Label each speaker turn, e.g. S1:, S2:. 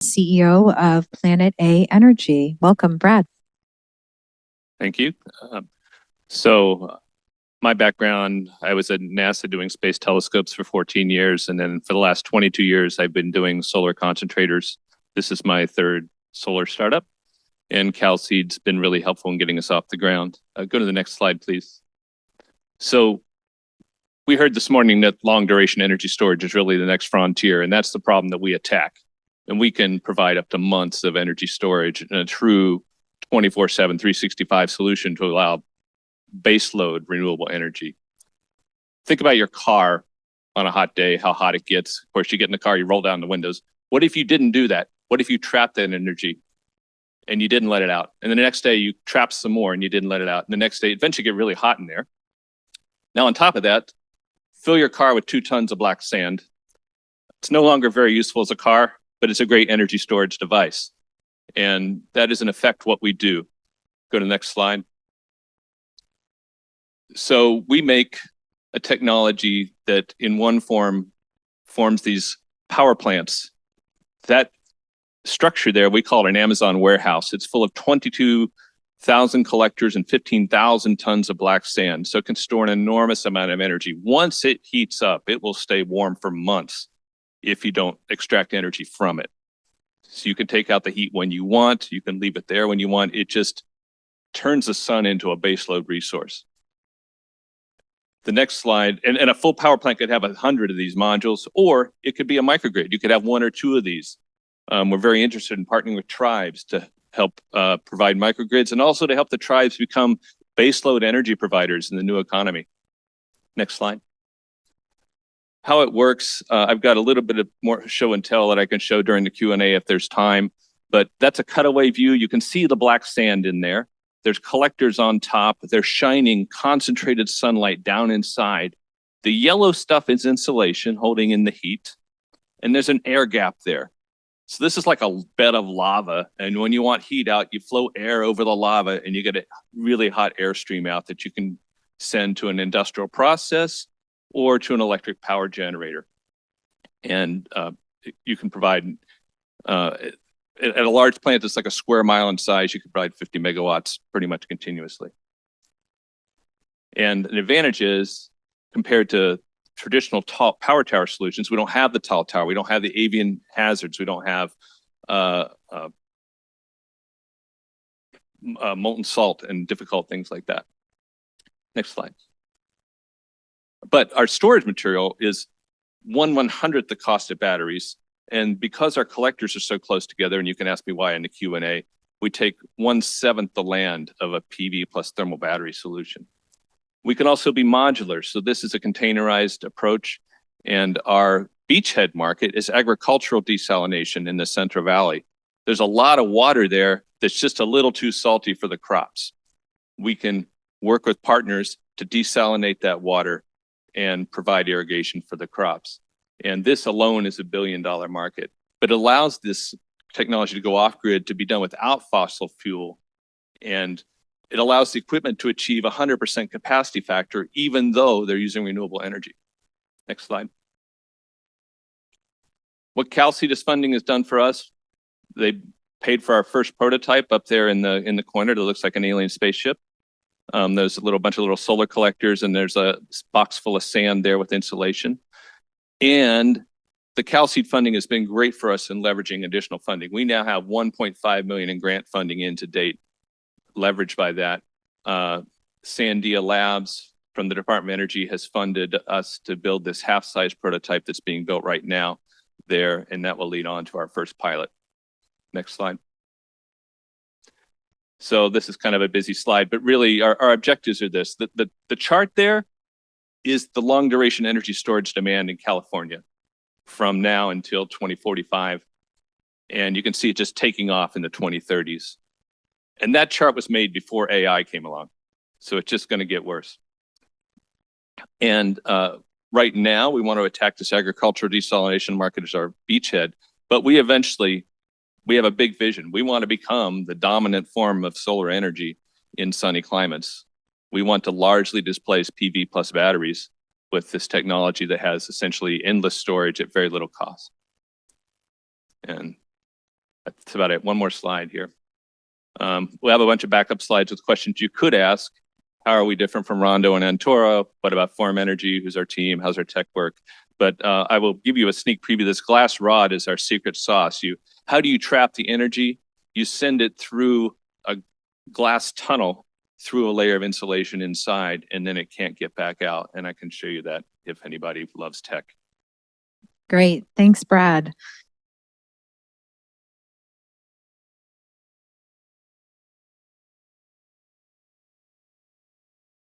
S1: CEO of Planet A Energy. Welcome, Brad.
S2: Thank you. So my background, I was at NASA doing space telescopes for 14 years. And then for the last 22 years, I've been doing solar concentrators. This is my third solar startup. And CalSeed's been really helpful in getting us off the ground. Go to the next slide, please. So we heard this morning that long duration energy storage is really the next frontier. And that's the problem that we attack. And we can provide up to months of energy storage in a true 24/7, 365 solution to allow baseload renewable energy. Think about your car on a hot day, how hot it gets. Of course, you get in the car, you roll down the windows. What if you didn't do that? What if you trapped that energy and you didn't let it out? And then the next day you trapped some more and you didn't let it out. And the next day, eventually get really hot in there. Now, on top of that, fill your car with 2 tons of black sand. It's no longer very useful as a car, but it's a great energy storage device. And that is in effect what we do. Go to the next slide. So we make a technology that in one form forms these power plants. That structure there, we call it an Amazon warehouse. It's full of 22,000 collectors and 15,000 tons of black sand. So it can store an enormous amount of energy. Once it heats up, it will stay warm for months if you don't extract energy from it. So you can take out the heat when you want, you can leave it there when you want. It just turns the sun into a baseload resource. The next slide, and a full power plant could have 100 of these modules, or it could be a microgrid. You could have 1 or 2 of these. We're very interested in partnering with tribes to help provide microgrids and also to help the tribes become baseload energy providers in the new economy. Next slide. How it works, I've got a little bit of more show and tell that I can show during the Q&A if there's time, but that's a cutaway view. You can see the black sand in there. There's collectors on top. They're shining concentrated sunlight down inside. The yellow stuff is insulation holding in the heat, and there's an air gap there. So this is like a bed of lava, and when you want heat out, you flow air over the lava, and you get a really hot airstream out that you can send to an industrial process or to an electric power generator. And you can provide, at a large plant that's like a square mile in size, you can provide 50 megawatts pretty much continuously. And an advantage is, compared to traditional tall power tower solutions, we don't have the tall tower, we don't have the avian hazards, we don't have molten salt and difficult things like that. Next slide. But our storage material is 1/100th the cost of batteries. And because our collectors are so close together, and you can ask me why in the Q&A, we take 1/7 the land of a PV plus thermal battery solution. We can also be modular. So this is a containerized approach. And our beachhead market is agricultural desalination in the Central Valley. There's a lot of water there that's just a little too salty for the crops. We can work with partners to desalinate that water and provide irrigation for the crops. And this alone is $1 billion market, but it allows this technology to go off grid to be done without fossil fuel. And it allows the equipment to achieve 100% capacity factor, even though they're using renewable energy. Next slide. What CalSeed's funding has done for us, they paid for our first prototype up there in the corner that looks like an alien spaceship. There's a bunch of little solar collectors, and there's a box full of sand there with insulation. And the CalSeed funding has been great for us in leveraging additional funding. We now have 1.5 million in grant funding in to date, leveraged by that. Sandia Labs from the Department of Energy has funded us to build this half-size prototype that's being built right now there, and that will lead on to our first pilot. Next slide. So this is kind of a busy slide, but really our objectives are this. The chart there is the long duration energy storage demand in California from now until 2045. And you can see it just taking off in the 2030s. And that chart was made before AI came along. So it's just going to get worse. And right now, we want to attack this agricultural desalination market as our beachhead, but we have a big vision. We want to become the dominant form of solar energy in sunny climates. We want to largely displace PV plus batteries with this technology that has essentially endless storage at very little cost. And That's about it. One more slide here. We have a bunch of backup slides with questions you could ask. How are we different from Rondo and Antoro? What about Form Energy? Who's our team? How's our tech work? But I will give you a sneak preview. This glass rod is our secret sauce. How do you trap the energy? You send it through a glass tunnel through a layer of insulation inside, and then it can't get back out. And I can show you that if anybody loves tech.
S1: Great. Thanks, Brad.